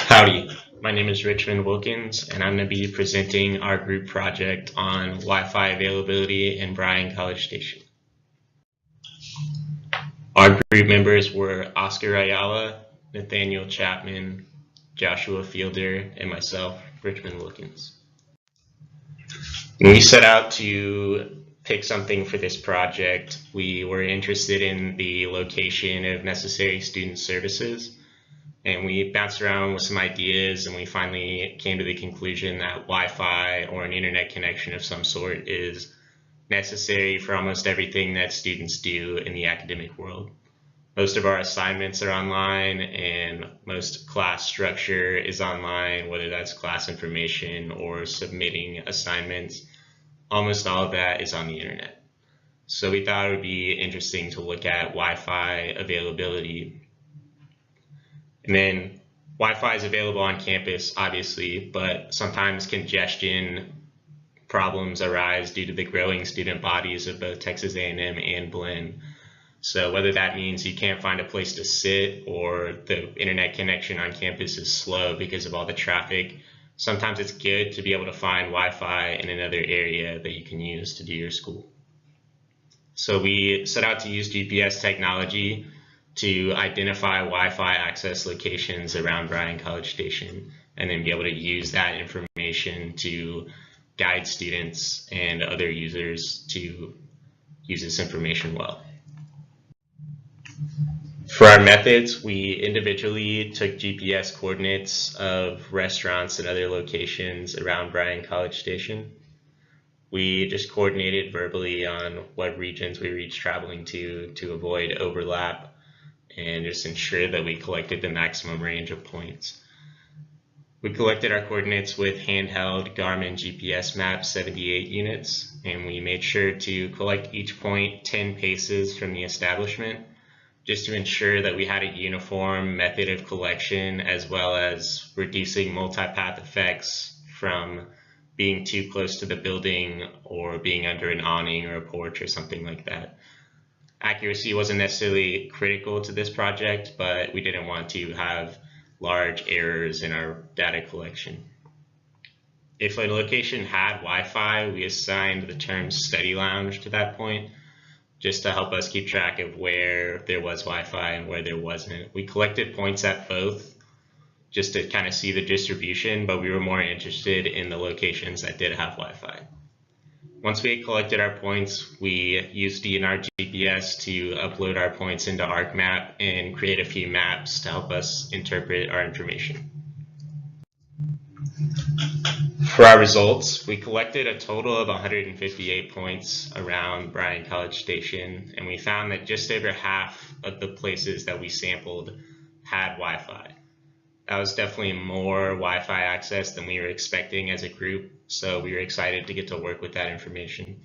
Howdy, my name is Richmond Wilkins, and I'm going to be presenting our group project on Wi-Fi availability in Bryan College Station. Our group members were Oscar Ayala, Nathaniel Chapman, Joshua Fielder, and myself, Richmond Wilkins. When we set out to pick something for this project, we were interested in the location of necessary student services. And we bounced around with some ideas, and we finally came to the conclusion that Wi-Fi or an internet connection of some sort is necessary for almost everything that students do in the academic world. Most of our assignments are online, and most class structure is online, whether that's class information or submitting assignments. Almost all of that is on the internet. So we thought it would be interesting to look at Wi-Fi availability. And then Wi-Fi is available on campus, obviously, but sometimes congestion problems arise due to the growing student bodies of both Texas A&M and Blinn. So whether that means you can't find a place to sit or the internet connection on campus is slow because of all the traffic, sometimes it's good to be able to find Wi-Fi in another area that you can use to do your school. So we set out to use GPS technology to identify Wi-Fi access locations around Bryan College Station, and then be able to use that information to guide students and other users to use this information well. For our methods, we individually took GPS coordinates of restaurants and other locations around Bryan College Station. We just coordinated verbally on what regions we were each traveling to avoid overlap and just ensure that we collected the maximum range of points. We collected our coordinates with handheld Garmin GPS map 78 units, and we made sure to collect each point 10 paces from the establishment, just to ensure that we had a uniform method of collection, as well as reducing multipath effects from being too close to the building or being under an awning or a porch or something like that. Accuracy wasn't necessarily critical to this project, but we didn't want to have large errors in our data collection. If a location had Wi-Fi, we assigned the term study lounge to that point, just to help us keep track of where there was Wi-Fi and where there wasn't. We collected points at both just to kind of see the distribution, but we were more interested in the locations that did have Wi-Fi. Once we had collected our points, we used DNR GPS to upload our points into ArcMap and create a few maps to help us interpret our information. For our results, we collected a total of 158 points around Bryan College Station, and we found that just over half of the places that we sampled had Wi-Fi. That was definitely more Wi-Fi access than we were expecting as a group, so we were excited to get to work with that information.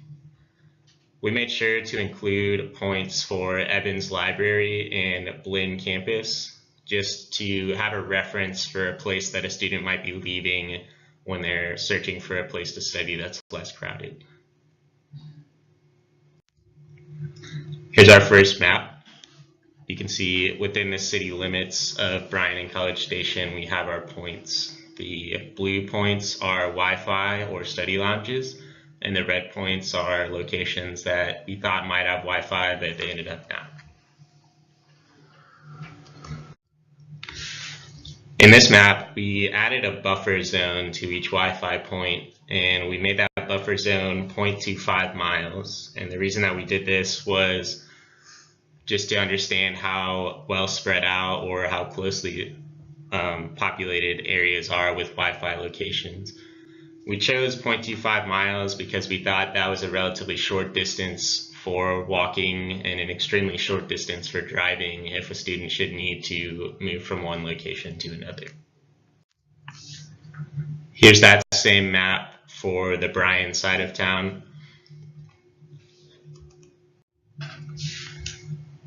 We made sure to include points for Evans Library and Blinn campus, just to have a reference for a place that a student might be leaving when they're searching for a place to study that's less crowded. Here's our first map. You can see within the city limits of Bryan and College Station, we have our points. The blue points are Wi-Fi or study lounges, and the red points are locations that we thought might have Wi-Fi, but they ended up not. In this map, we added a buffer zone to each Wi-Fi point, and we made that buffer zone 0.25 miles. And the reason that we did this was just to understand how well spread out or how closely populated areas are with Wi-Fi locations. We chose 0.25 miles because we thought that was a relatively short distance for walking and an extremely short distance for driving if a student should need to move from one location to another. Here's that same map for the Bryan side of town.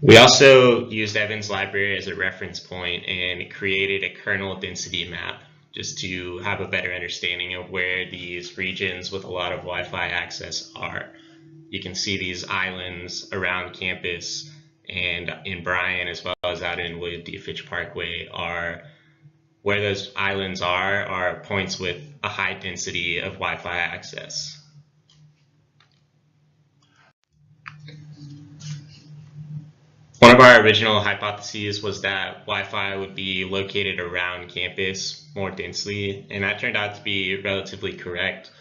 We also used Evans Library as a reference point and created a kernel density map just to have a better understanding of where these regions with a lot of Wi-Fi access are. You can see these islands around campus, and in Bryan as well as out in William D. Fitch Parkway are where those islands are points with a high density of Wi-Fi access. One of our original hypotheses was that Wi-Fi would be located around campus more densely, and that turned out to be relatively correct.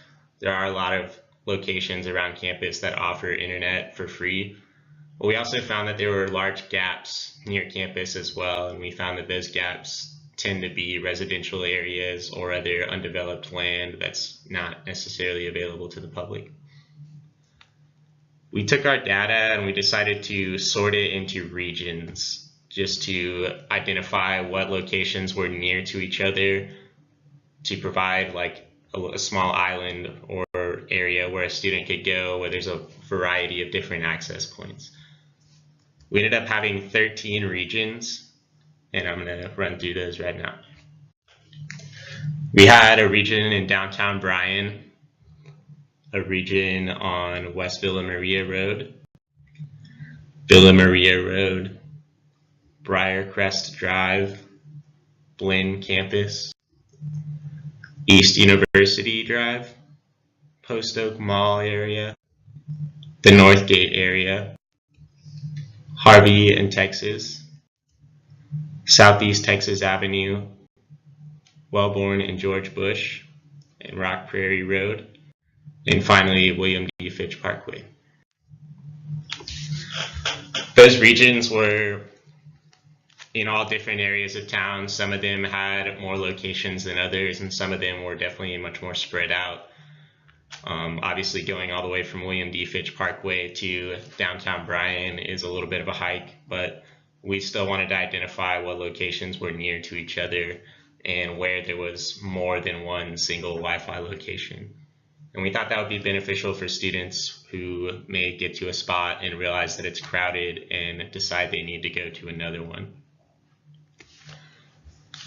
There are a lot of locations around campus that offer internet for free. But we also found that there were large gaps near campus as well, and we found that those gaps tend to be residential areas or other undeveloped land that's not necessarily available to the public. We took our data and we decided to sort it into regions just to identify what locations were near to each other to provide like a small island or area where a student could go where there's a variety of different access points. We ended up having 13 regions, and I'm going to run through those right now. We had a region in downtown Bryan, a region on West Villa Maria Road, Briarcrest Drive, Blinn Campus, East University Drive, Post Oak Mall area, the Northgate area, Harvey and Texas, Southeast Texas Avenue, Wellborn and George Bush, and Rock Prairie Road, and finally William D. Fitch Parkway. Those regions were in all different areas of town. Some of them had more locations than others, and some of them were definitely much more spread out. Obviously going all the way from William D. Fitch Parkway to downtown Bryan is a little bit of a hike, but we still wanted to identify what locations were near to each other and where there was more than one single Wi-Fi location. And we thought that would be beneficial for students who may get to a spot and realize that it's crowded and decide they need to go to another one.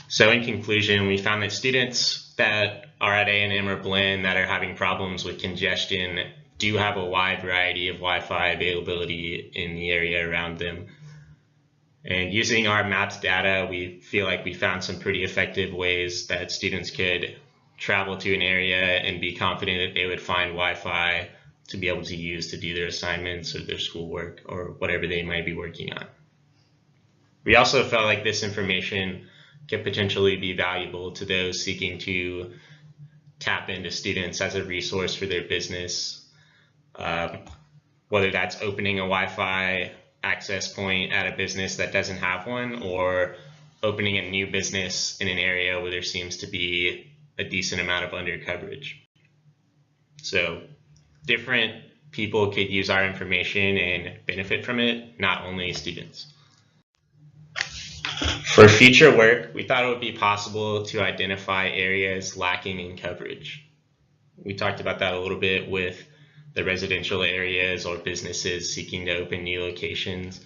So in conclusion, we found that students that are at A&M or Blinn that are having problems with congestion do have a wide variety of Wi-Fi availability in the area around them. And using our mapped data, we feel like we found some pretty effective ways that students could travel to an area and be confident that they would find Wi-Fi to be able to use to do their assignments or their schoolwork or whatever they might be working on. We also felt like this information could potentially be valuable to those seeking to tap into students as a resource for their business, whether that's opening a Wi-Fi access point at a business that doesn't have one, or opening a new business in an area where there seems to be a decent amount of undercoverage. So different people could use our information and benefit from it, not only students. For future work, we thought it would be possible to identify areas lacking in coverage. We talked about that a little bit with the residential areas or businesses seeking to open new locations.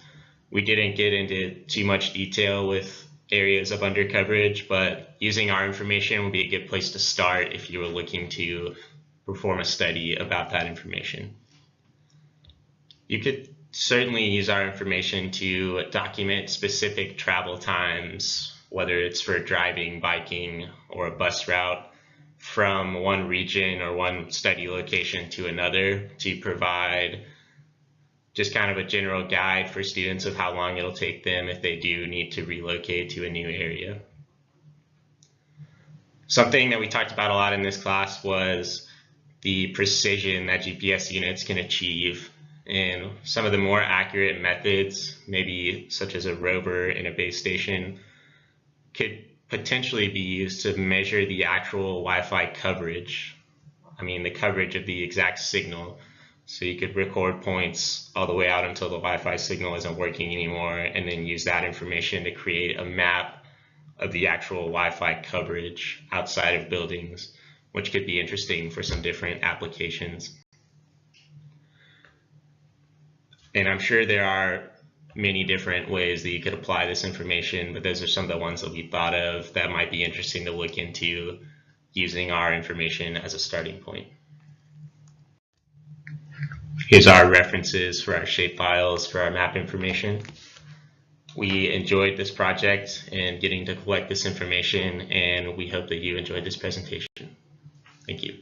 We didn't get into too much detail with areas of undercoverage, but using our information would be a good place to start if you were looking to perform a study about that information. You could certainly use our information to document specific travel times, whether it's for driving, biking, or a bus route from one region or one study location to another, to provide just kind of a general guide for students of how long it'll take them if they do need to relocate to a new area. Something that we talked about a lot in this class was the precision that GPS units can achieve, and some of the more accurate methods, maybe such as a rover in a base station, could potentially be used to measure the actual Wi-Fi coverage. I mean, the coverage of the exact signal. So you could record points all the way out until the Wi-Fi signal isn't working anymore, and then use that information to create a map of the actual Wi-Fi coverage outside of buildings, which could be interesting for some different applications. And I'm sure there are many different ways that you could apply this information, but those are some of the ones that we thought of that might be interesting to look into using our information as a starting point. Here's our references for our shapefiles for our map information. We enjoyed this project and getting to collect this information, and we hope that you enjoyed this presentation. Thank you.